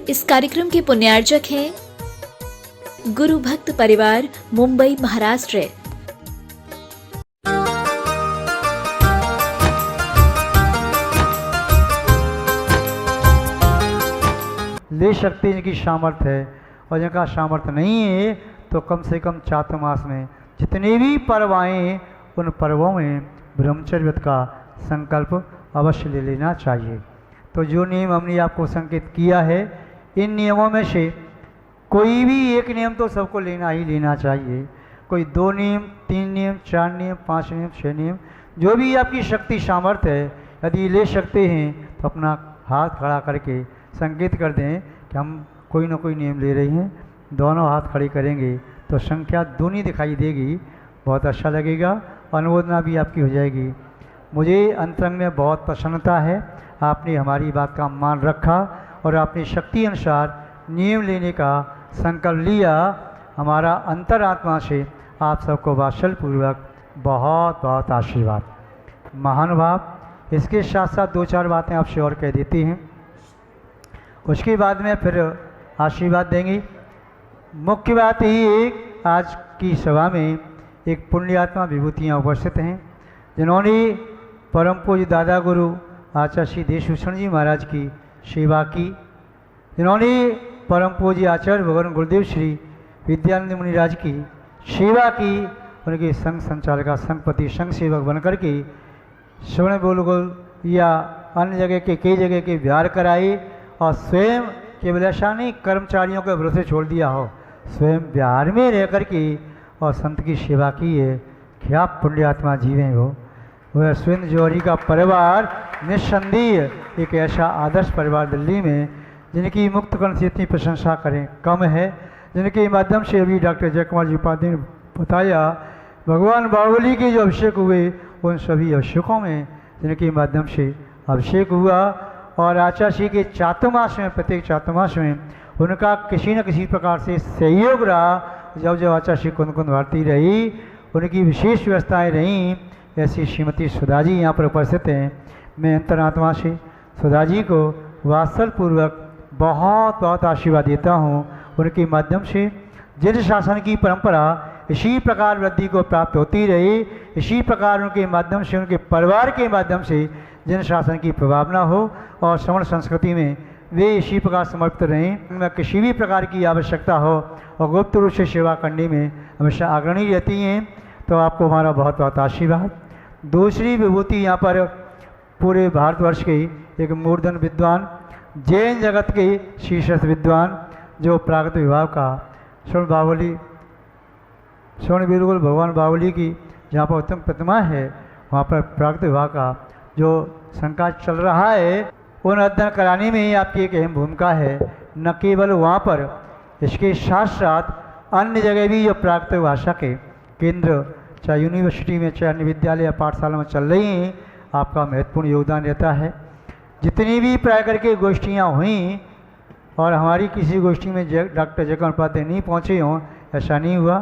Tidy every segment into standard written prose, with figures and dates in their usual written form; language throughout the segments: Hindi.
इस कार्यक्रम के पुण्यार्चक हैं गुरु भक्त परिवार, मुंबई, महाराष्ट्र। ले सकते जिनकी सामर्थ्य है, और जिनका सामर्थ्य नहीं है तो कम से कम चातुर्मास में जितने भी पर्व आए उन पर्वों में ब्रह्मचर्य व्रत का संकल्प अवश्य ले लेना चाहिए। तो जो नियम हमने आपको संकेत किया है, इन नियमों में से कोई भी एक नियम तो सबको लेना ही लेना चाहिए। कोई 2 नियम, 3 नियम, 4 नियम, 5 नियम, 6 नियम, जो भी आपकी शक्ति सामर्थ्य है, यदि ले सकते हैं तो अपना हाथ खड़ा करके संकेत कर दें कि हम कोई ना कोई नियम ले रहे हैं। दोनों हाथ खड़े करेंगे तो संख्या दूनी दिखाई देगी, बहुत अच्छा लगेगा, अनुमोदना भी आपकी हो जाएगी। मुझे अंतरंग में बहुत प्रसन्नता है, आपने हमारी बात का मान रखा और अपनी शक्ति अनुसार नियम लेने का संकल्प लिया। हमारा अंतरात्मा से आप सबको वात्सल्यपूर्वक बहुत बहुत आशीर्वाद। महानुभाव, इसके साथ साथ 2-4 बातें आपसे और कह देती हैं, उसके बाद में फिर आशीर्वाद देंगे। मुख्य बात यही है, आज की सभा में एक पुण्यात्मा विभूतियाँ उपस्थित हैं जिन्होंने परम पूज्य दादा गुरु आचार्य श्री देशभूषण जी महाराज की सेवा की, जिन्होंने परम पूज्य आचार्य भगवान गुरुदेव श्री विद्यानंद मुनिराज की सेवा की। उनके संघ संचालक, संघपति, संघ सेवक बनकर के श्रवण गुरुकुल या अन्य जगह के कई जगह के विहार कराए और स्वयं केवल ऐसा नहीं कर्मचारियों के भरोसे छोड़ दिया हो, स्वयं बिहार में रह कर के और संत की सेवा की है। क्या पुण्यात्मा जीवे हो। वह अश्विन जौहरी का परिवार निस्संदेह एक ऐसा आदर्श परिवार दिल्ली में जिनकी मुक्त कर्ण से इतनी प्रशंसा करें कम है, जिनके माध्यम से अभी डॉक्टर जय कुमार जी उपाध्याय ने बताया भगवान बाहुबली के जो अभिषेक हुए उन सभी अभिषेकों में जिनके माध्यम से अभिषेक हुआ। और आचार्य श्री के चातुर्मास में, प्रत्येक चातुर्मास में उनका किसी न किसी प्रकार से सहयोग रहा। जब जब आचार्य श्री कुंद भारती रही, उनकी विशेष व्यवस्थाएँ रहीं। ऐसी श्रीमती सुधा जी यहाँ पर उपस्थित हैं। मैं अंतरात्मा से सुधा जी को वात्सल्यपूर्वक बहुत बहुत आशीर्वाद देता हूँ। उनके माध्यम से जिन शासन की परंपरा इसी प्रकार वृद्धि को प्राप्त होती रही, इसी प्रकार उनके माध्यम से, उनके परिवार के माध्यम से जिन शासन की प्रभावना हो और श्रवण संस्कृति में वे इसी प्रकार समर्पित रहें। उनमें किसी भी प्रकार की आवश्यकता हो और गुप्त रूप से सेवा करने में हमेशा अग्रणी रहती हैं। तो आपको हमारा बहुत बहुत आशीर्वाद। दूसरी विभूति यहाँ पर पूरे भारतवर्ष के एक मूर्धन विद्वान, जैन जगत के शीर्षस्थ विद्वान, जो प्राकृत विभाग का स्वर्ण गुरुकुल भगवान बाहुबली की जहाँ पर उत्तम प्रतिमा है, वहाँ पर प्राकृत विभाग का जो संकाज चल रहा है, उन अध्ययन कराने में ही आपकी एक अहम भूमिका है। न केवल वहाँ पर, इसके साथ साथ अन्य जगह भी जो प्राकृत भाषा के केंद्र, चाहे यूनिवर्सिटी में, चाहे अन्य विद्यालय या पाठशाला में चल रही हैं, आपका महत्वपूर्ण योगदान रहता है। जितनी भी प्राय करके गोष्ठियाँ हुई और हमारी किसी गोष्ठी में डॉक्टर जयकुमार उपाध्याय नहीं पहुँचे हों, ऐसा नहीं हुआ।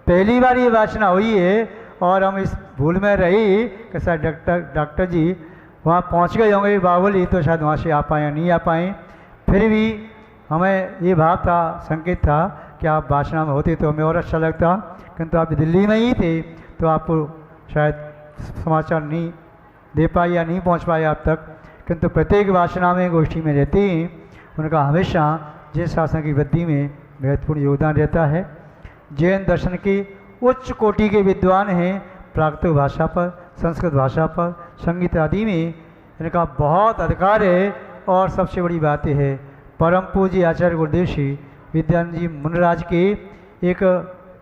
पहली बार ये वाचना हुई है और हम इस भूल में रही कि शायद डॉक्टर जी वहाँ पहुँच गए होंगे बाहुबली, तो शायद वहाँ से आ पाए या नहीं आ पाए। फिर भी हमें ये भाव था, संकेत था कि आप वाचना में होते तो हमें और अच्छा लगता, किंतु आप दिल्ली में ही थे तो आपको शायद समाचार नहीं दे पाए या नहीं पहुँच पाए आप तक। किंतु प्रत्येक वाचना में, गोष्ठी में रहते ही उनका हमेशा जैन शासन की वृद्धि में महत्वपूर्ण योगदान रहता है। जैन दर्शन के उच्च कोटि के विद्वान हैं। प्राकृत भाषा पर, संस्कृत भाषा पर, संगीत आदि में इनका बहुत अधिकार है। और सबसे बड़ी बात यह है, परम पूज्य आचार्य गुरुदेव श्री विद्यानंद जी मुनिराज के एक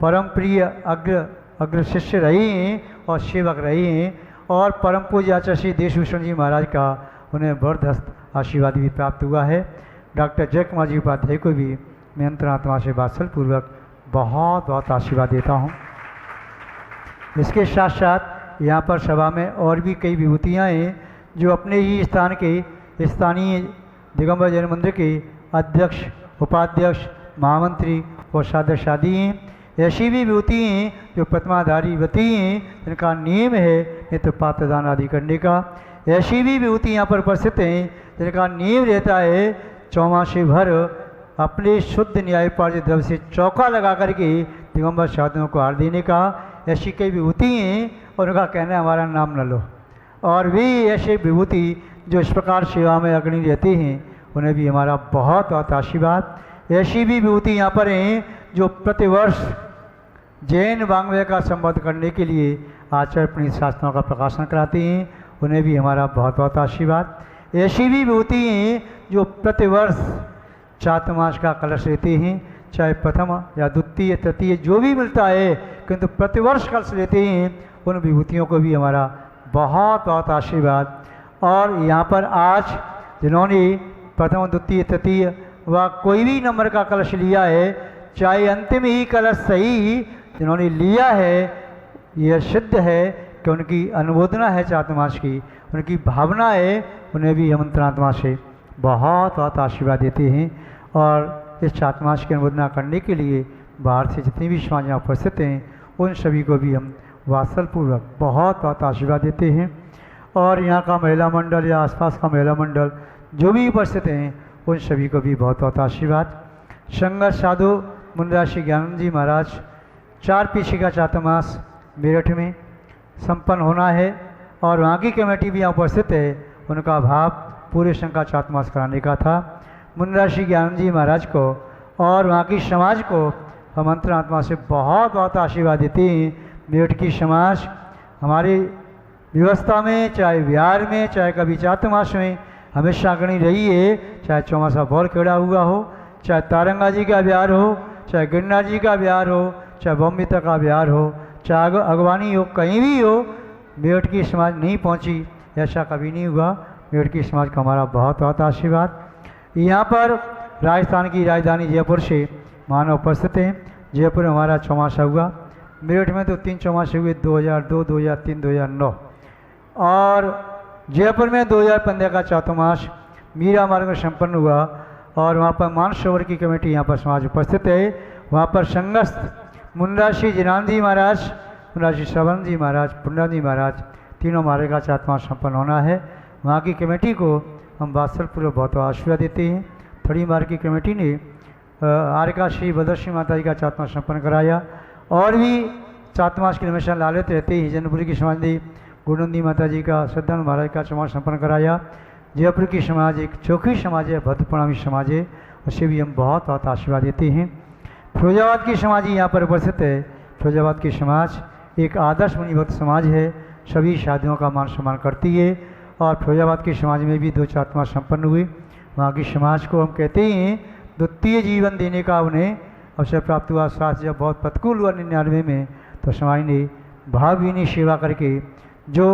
परम प्रिय अग्र शिष्य रहे हैं और सेवक रहे हैं। और परम पूज्य आचार्य श्री देशभूषण जी महाराज का उन्हें बरदस्त आशीर्वाद भी प्राप्त हुआ है। डॉक्टर जय कुमार जी उपाध्याय को भी मैं अंतरात्मा से वात्सल्यपूर्वक बहुत बहुत आशीर्वाद देता हूँ। इसके साथ साथ यहाँ पर सभा में और भी कई विभूतियाँ हैं जो अपने ही स्थान के स्थानीय दिगंबर जैन मंदिर के अध्यक्ष, उपाध्यक्ष, महामंत्री और साधक आदि हैं। ऐसी भी विभूति हैं जो प्रतिमाधारी व्रती हैं, जिनका नियम है नित्य पात्रदान आदि करने का। ऐसी भी विभूति यहाँ पर उपस्थित हैं जिनका नियम रहता है चौमासे भर अपने शुद्ध न्यायोपार्जित द्रव्य से चौका लगा करके दिगंबर साधुओं को हार देने का, ऐसी कई विभूति हैं और उनका कहना है हमारा नाम न लो। और वे ऐसे विभूति जो इस प्रकार सेवा में अग्रणी रहते हैं उन्हें भी हमारा बहुत बहुत आशीर्वाद। ऐसी भी विभूति यहाँ पर हैं जो प्रतिवर्ष जैन वाङ्मय का संबोध करने के लिए आचार्य प्रणीत शास्त्रों का प्रकाशन कराते हैं, उन्हें भी हमारा बहुत बहुत आशीर्वाद। ऐसी भी विभूति हैं जो प्रतिवर्ष चातुर्मास का कलश लेते हैं, चाहे प्रथम या द्वितीय तृतीय जो भी मिलता है, किंतु प्रतिवर्ष कलश लेते हैं, उन विभूतियों को भी हमारा बहुत बहुत आशीर्वाद। और यहाँ पर आज जिन्होंने प्रथम द्वितीय तृतीय व कोई भी नंबर का कलश लिया है, चाहे अंतिम ही कलश सही जिन्होंने लिया है, यह सिद्ध है कि उनकी अनुमोदना है चातुर्मास की, उनकी भावना है, उन्हें भी मंत्रात्मा से बहुत बहुत आशीर्वाद देते हैं। और इस चातुर्मास की अनुमोदना करने के लिए बाहर से जितनी भी समाज उपस्थित हैं उन सभी को भी हम वात्सल्यपूर्वक बहुत बहुत आशीर्वाद देते हैं। और यहाँ का महिला मंडल या आसपास का महिला मंडल जो भी उपस्थित हैं उन सभी को भी बहुत बहुत आशीर्वाद। संगत साधु मुनिराज श्री ज्ञानानंद जी महाराज 4 पीछे का चातुर्मास मेरठ में संपन्न होना है और वहाँ की कमेटी भी यहाँ उपस्थित है, उनका भाव पूरे संघ का चातुर्मास कराने का था। मुनिराज श्री ज्ञानानंद जी महाराज को और वहाँ की समाज को हम अंतरात्मा से बहुत बहुत आशीर्वाद देते हैं। मेरठ की समाज हमारी व्यवस्था में, चाहे बिहार में, चाहे कभी चातुर्मास में हमेशा अग्रणी रही है, चाहे चौमासा बॉल खेड़ा हुआ हो, चाहे तारंगा जी का बिहार हो, चाहे गिरनार जी का बिहार हो, चाहे बम्बिता का बिहार हो, चाहे अगवानी हो, कहीं भी हो, मेरठ की समाज नहीं पहुंची, ऐसा कभी नहीं हुआ। मेरठ की समाज का हमारा बहुत बहुत आशीर्वाद। यहाँ पर राजस्थान की राजधानी जयपुर से मानव उपस्थित हैं। जयपुर में हमारा चौमासा हुआ, मेरठ में तो 3 चौमासे हुए, 2002, 2003, 2009 और जयपुर में 2015 का चातुर्मास मीरा मार्ग में संपन्न हुआ। और वहाँ पर मानसरोवर की कमेटी यहाँ पर समाज उपस्थित है। वहाँ पर संगस्थ मुनिराज श्री जिनानंद जी महाराज, मुनिराज श्री श्रवण जी महाराज, पुंडराज जी महाराज, तीनों मार्ग का चातुर्मास संपन्न होना है। वहाँ की कमेटी को हम वात्सल्यपूर्वक बहुत आशीर्वाद देते हैं। थड़ी मार्ग की कमेटी ने आरका श्री भद्रश्री माता जी का चातुर्मास संपन्न कराया और भी चातुर्मास की हमेशा लालित रहते ही जनपुरी की समाज ने गुरुनंदी माता जी का, श्रद्धानंद महाराज का चातुर्मास संपन्न कराया। जयपुर की समाज एक चौखी समाज है, भद्र प्रणामी समाज है, उससे भी हम बहुत बहुत आशीर्वाद देते हैं। फिरोजाबाद की समाज ही यहाँ पर उपस्थित है। फिरोजाबाद की समाज एक आदर्श मुनिभक्त समाज है, सभी शादियों का मान सम्मान करती है और फिरोजाबाद की समाज में भी 2 चातुर्मास संपन्न हुए। वहाँ की समाज को हम कहते हैं द्वितीय जीवन देने का उन्हें अवसर प्राप्त हुआ। साथ जब बहुत प्रतिकूल हुआ 99 में, तो समाज ने भावभीनी सेवा करके जो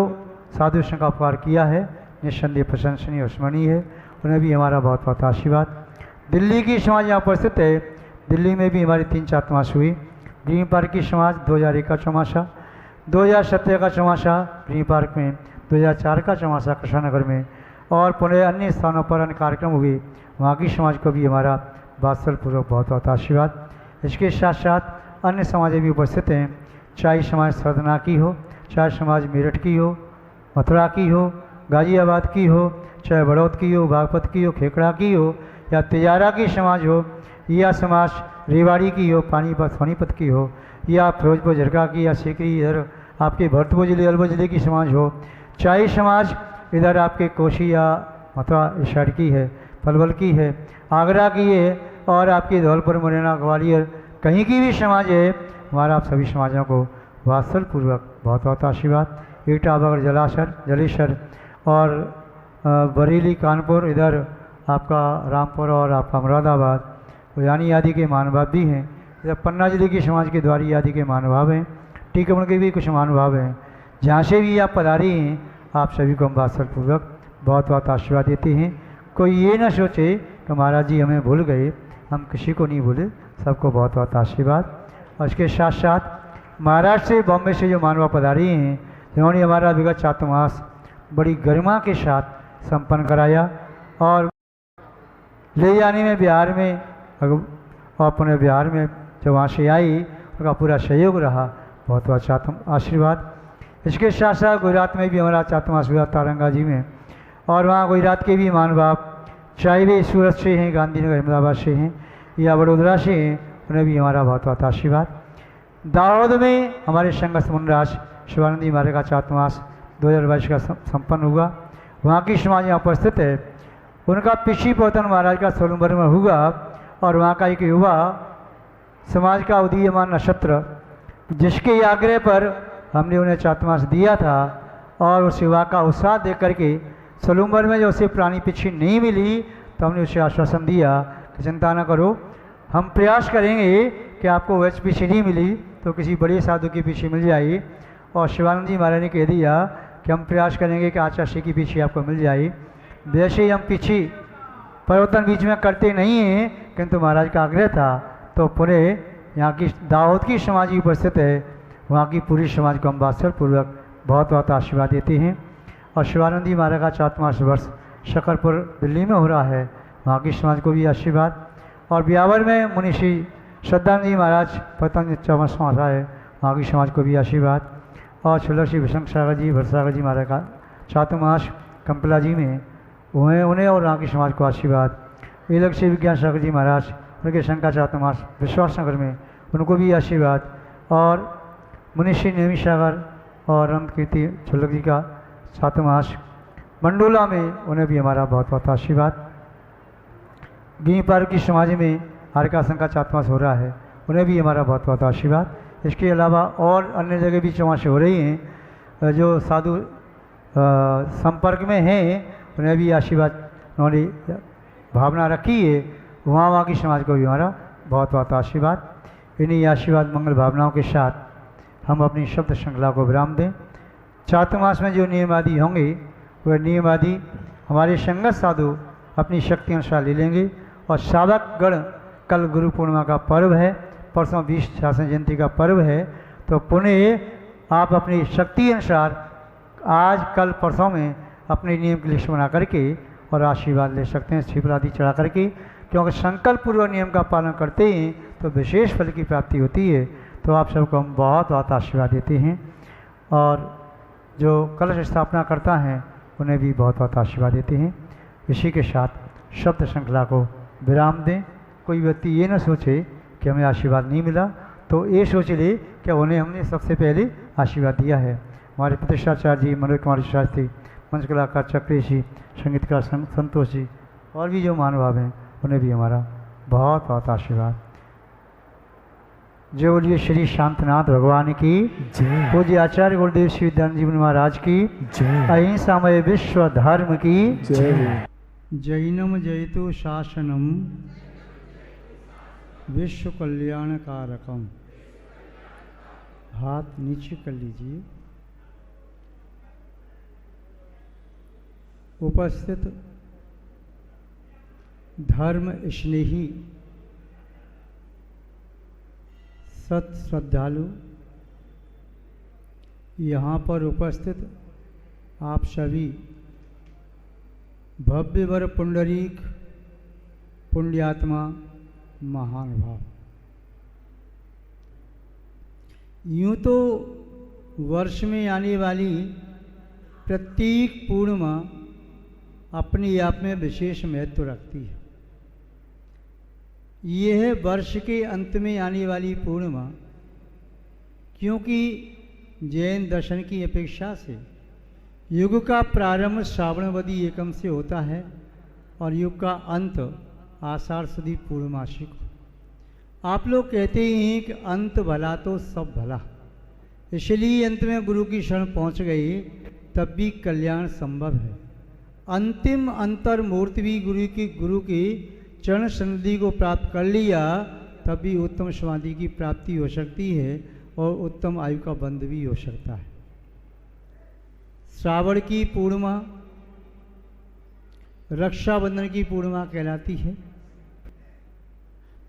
साधु संघ का उपकार किया है, निस्संदेह प्रशंसनीय और स्मरणीय है। उन्हें भी हमारा बहुत बहुत आशीर्वाद। दिल्ली की समाज यहाँ उपस्थित है। दिल्ली में भी हमारी 3 चातुर्मास हुई। ग्रीन पार्क की समाज 2001 का चौमासा, 2017 का चौमासा ग्रीन पार्क में, 2004 का चौमासा कृष्णनगर में और पुनः अन्य स्थानों पर अन्य कार्यक्रम हुए। वहाँ की समाज को भी हमारा वात्सल्यपूर्वक बहुत बहुत आशीर्वाद। इसके साथ साथ अन्य समाजें भी उपस्थित हैं, चाहे समाज सरदना की हो, चाहे समाज मेरठ की हो, मथुरा की हो, गाजियाबाद की हो, चाहे बड़ौद की हो, बागपत की हो, खेकड़ा की हो या तिजारा की समाज हो, या समाज रेवाड़ी की हो, पानीपत सोनीपत की हो, या फिरोजपुर झरका की, या सीकरी इधर आपके भरतपुर जिले अलवर जिले की समाज हो, चाहे समाज इधर आपके कोशी या मथुरा इस साइड की है, पलवल की है, आगरा की है और आपकी धौलपुर मुरैना ग्वालियर कहीं की भी समाज है, हमारा आप सभी समाजों को वात्सल्यपूर्वक बहुत बहुत आशीर्वाद। एटा बगड़ जलाशर जलेसर और बरेली कानपुर, इधर आपका रामपुर और आपका मुरादाबाद, उजानी आदि के महानुभाव भी हैं। इधर पन्ना जिले की समाज के द्वारी आदि के महानुभाव हैं। टीकमगढ़ के भी कुछ महानुभाव हैं। जहाँ से भी आप पधारे हैं, आप सभी को हम वात्सल्यपूर्वक बहुत बहुत आशीर्वाद देते हैं। कोई ये ना सोचे कि महाराज जी हमें भूल गए, हम किसी को नहीं भूले, सबको बहुत बहुत आशीर्वाद। और इसके साथ साथ महाराष्ट्र से, बॉम्बे से जो महानुभाव पधारे हैं, जिन्होंने हमारा विगत चातुर्मास बड़ी गरिमा के साथ संपन्न कराया और ले जाने में बिहार में और अपने बिहार में जब वहाँ से आई उनका पूरा सहयोग रहा, बहुत बहुत चातुर्मास आशीर्वाद। इसके साथ साथ गुजरात में भी हमारा चातुर्मास हुआ तारंगा जी में, और वहाँ गुजरात के भी महानुभाव, चाहे वे सूरत से हैं, गांधीनगर अहमदाबाद से हैं, या वडोदरा से हैं, उन्हें भी हमारा बहुत बहुत आशीर्वाद। दाहोद में हमारे संघ मुनराज शिवानंदी महाराज का चातुर्मास 2022 का संपन्न हुआ। वहाँ की समाज यहाँ उपस्थित है। उनका पिछी पौतन महाराज का सोलंबर में हुआ और वहाँ का एक युवा समाज का उदीयमान नक्षत्र जिसके आग्रह पर हमने उन्हें चातुर्मास दिया था और उस युवा का उत्साह देख करके सोलंबर में जो उसे प्राणी पिछी नहीं मिली तो हमने उसे आश्वासन दिया कि चिंता न करो, हम प्रयास करेंगे कि आपको वैच पीछे नहीं मिली तो किसी बड़े साधु की पीछे मिल जाए। और शिवानंद जी महाराज ने कह दिया कि हम प्रयास करेंगे कि आचार्य की पीछे आपको मिल जाए। वैसे ही हम पीछे परिवर्तन बीच में करते नहीं हैं, किंतु महाराज का आग्रह था तो पूरे यहाँ की दाहोद की समाज की उपस्थित है, वहाँ की पूरी समाज को हम वात्सल्य पूर्वक बहुत बहुत आशीर्वाद देते हैं। और शिवानंद जी महाराज का चातुर्मास वर्ष शकरपुर दिल्ली में हो रहा है, वहाँ की समाज को भी आशीर्वाद। और ब्यावर में मुनि श्री श्रद्धानंद जी महाराज पतंजलि चौमास है, वहाँ की समाज को भी आशीर्वाद। और छुलक श्री विशंक सागर जी भरसागर जी महाराज का चातुर्मास कंपला जी में उन्हें और वहाँ की समाज को आशीर्वाद। एलक श्री विज्ञान सागर जी महाराज उनके शंका चातुर्मास विश्वासनगर में, उनको भी आशीर्वाद। और मुनि श्री नेमी सागर और रंग कीर्ति छुलक जी का चातुर्मास मंडोला में, उन्हें भी हमारा बहुत बहुत आशीर्वाद। गिनीपार की समाज में हरकासन का चातुर्मास हो रहा है, उन्हें भी हमारा बहुत बहुत आशीर्वाद। इसके अलावा और अन्य जगह भी चौमासे हो रही हैं, जो साधु संपर्क में हैं उन्हें भी आशीर्वाद उन्होंने भावना रखी है, वहाँ की समाज को भी हमारा बहुत बहुत आशीर्वाद। इन्हीं आशीर्वाद मंगल भावनाओं के साथ हम अपनी शब्द श्रृंखला को विराम दें। चातुर्मास में जो नियम आदि होंगे वह नियम आदि हमारे संगत साधु अपनी शक्ति अनुसार ले लेंगे। और साधक गण, कल गुरु पूर्णिमा का पर्व है, परसों 20 शासन जयंती का पर्व है, तो पुनः आप अपनी शक्ति अनुसार आज कल परसों में अपने नियम की लिस्ट बना करके और आशीर्वाद ले सकते हैं छिपल आदि चढ़ा करके, क्योंकि संकल्प पूर्वक नियम का पालन करते हैं तो विशेष फल की प्राप्ति होती है। तो आप सबको हम बहुत बहुत आशीर्वाद देते हैं और जो कलश स्थापना करता है उन्हें भी बहुत बहुत आशीर्वाद देते हैं। इसी के साथ शब्द श्रृंखला को विराम दें। कोई व्यक्ति ये न सोचे कि हमें आशीर्वाद नहीं मिला, तो ये सोच ले कि उन्हें हमने सबसे पहले आशीर्वाद दिया है। हमारे प्रतिष्ठाचार्य जी, मनोज कुमार शास्त्री, मंच कलाकार चक्री जी, संगीतकार संतोष जी और भी जो महानुभाव हैं उन्हें भी हमारा बहुत बहुत आशीर्वाद। जय बोलिए श्री शांतनाथ भगवान की जय। पूज्य आचार्य गुरुदेव श्री विद्यानंद जी महाराज की जय। अहिंसामय विश्व धर्म की जय। जैनम जयतु शासनम विश्व कल्याण कारकम। हाथ नीचे कर लीजिए। उपस्थित धर्म स्नेही सत श्रद्धालु, यहाँ पर उपस्थित आप सभी भव्य वर पुंडरीक पुण्यात्मा महानुभाव। यूँ तो वर्ष में आने वाली प्रत्येक पूर्णिमा अपने आप में विशेष महत्व रखती है। यह वर्ष के अंत में आने वाली पूर्णिमा, क्योंकि जैन दर्शन की अपेक्षा से युग का प्रारंभ श्रावणवदी एकम से होता है और युग का अंत आषाढ़ सुदी पूर्णमासी को। आप लोग कहते ही हैं कि अंत भला तो सब भला, इसलिए अंत में गुरु की शरण पहुंच गए तब भी कल्याण संभव है। अंतिम अंतर मूर्ति भी गुरु की चरण सन्निधि को प्राप्त कर लिया तब भी उत्तम समाधि की प्राप्ति हो सकती है और उत्तम आयु का बंध भी हो सकता है। श्रावण की पूर्णिमा रक्षाबंधन की पूर्णिमा कहलाती है।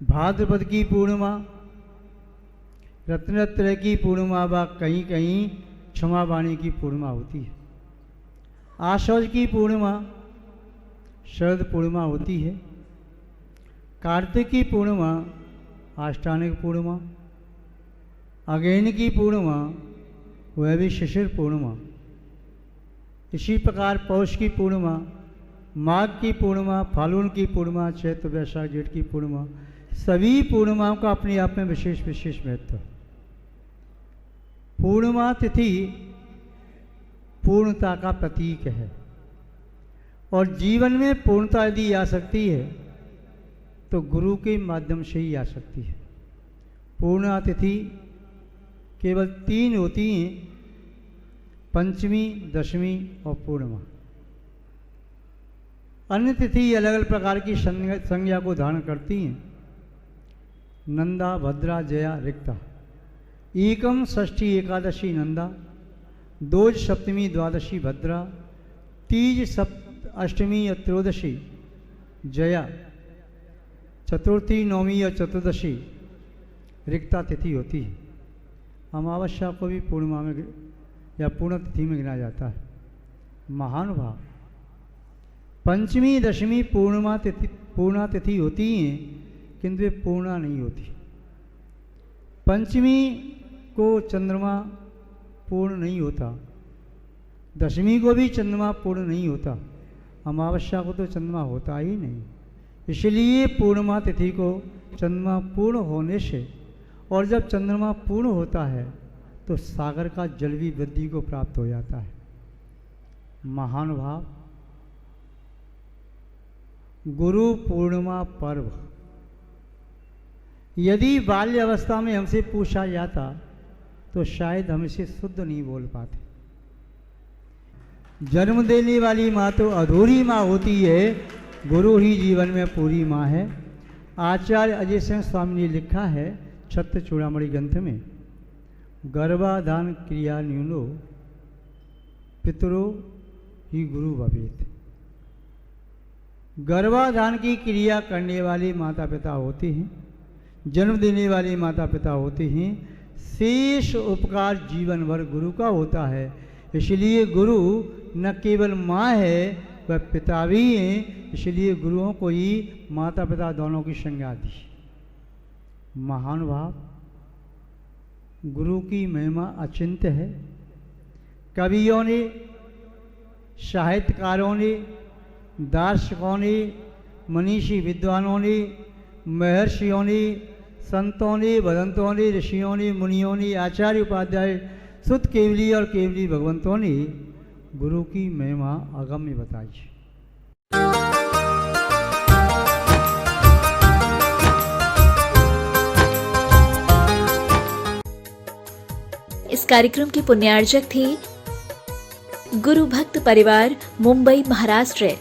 भाद्रपद की पूर्णिमा रत्नत्रय की पूर्णिमा व कहीं कहीं क्षमावाणी की पूर्णिमा होती है। आश्वज की पूर्णिमा शरद पूर्णिमा होती है। कार्तिक की पूर्णिमा आष्टानिक पूर्णिमा, अगेन की पूर्णिमा वह भी शिशिर पूर्णिमा। इसी प्रकार पौष की पूर्णिमा, माघ की पूर्णिमा, फाल्गुन की पूर्णिमा, चैत्र वैशाख जेठ की पूर्णिमा, सभी पूर्णिमाओं का अपने आप में विशेष विशेष महत्व है। पूर्णिमा तिथि पूर्णता का प्रतीक है और जीवन में पूर्णता यदि आ सकती है तो गुरु के माध्यम से ही आ सकती है। पूर्णिमा तिथि केवल 3 होती हैं, पंचमी, दशमी और पूर्णिमा। अन्य तिथि अलग अलग प्रकार की संज्ञा को धारण करती हैं। नंदा, भद्रा, जया, रिक्ता। एकम षष्ठी एकादशी नंदा, दोज सप्तमी द्वादशी भद्रा, तीज अष्टमी या त्रयोदशी जया, चतुर्थी, नवमी या चतुर्दशी रिक्ता तिथि होती है। अमावस्या को भी पूर्णिमा में या पूर्ण तिथि में गिना जाता है। महानुभाव, पंचमी दशमी पूर्णा तिथि होती हैं किंतु वे पूर्णा नहीं होती। पंचमी को चंद्रमा पूर्ण नहीं होता, दशमी को भी चंद्रमा पूर्ण नहीं होता, अमावस्या को तो चंद्रमा होता ही नहीं। इसलिए पूर्णिमा तिथि को चंद्रमा पूर्ण होने से, और जब चंद्रमा पूर्ण होता है तो सागर का जल भी वृद्धि को प्राप्त हो जाता है। महानुभाव, गुरु पूर्णिमा पर्व यदि बाल्य अवस्था में हमसे पूछा जाता तो शायद हम इसे शुद्ध नहीं बोल पाते। जन्म देने वाली माँ तो अधूरी माँ होती है, गुरु ही जीवन में पूरी माँ है। आचार्य अजय सिंह स्वामी ने लिखा है छत्र चूड़ामणि ग्रंथ में, गर्भाधान क्रिया न्यूनो पितरो ही गुरु भवेत। गर्भाधान की क्रिया करने वाले माता पिता होते हैं, जन्म देने वाले माता पिता होते हैं, शेष उपकार जीवन भर गुरु का होता है। इसलिए गुरु न केवल माँ है वह पिता भी हैं, इसलिए गुरुओं को ही माता पिता दोनों की संज्ञा दी। महानुभाव, गुरु की महिमा अचिंत्य है। कवियों ने, साहित्यकारों ने, दार्शनिकों ने, मनीषी विद्वानों ने, महर्षियों ने, संतों ने, भदंतों ने, ऋषियों ने, मुनियों ने, आचार्य उपाध्याय, सुत केवली और केवली भगवंतों ने गुरु की महिमा अगम्य बताई। इस कार्यक्रम के पुण्यार्जक थे गुरु भक्त परिवार, मुंबई, महाराष्ट्र।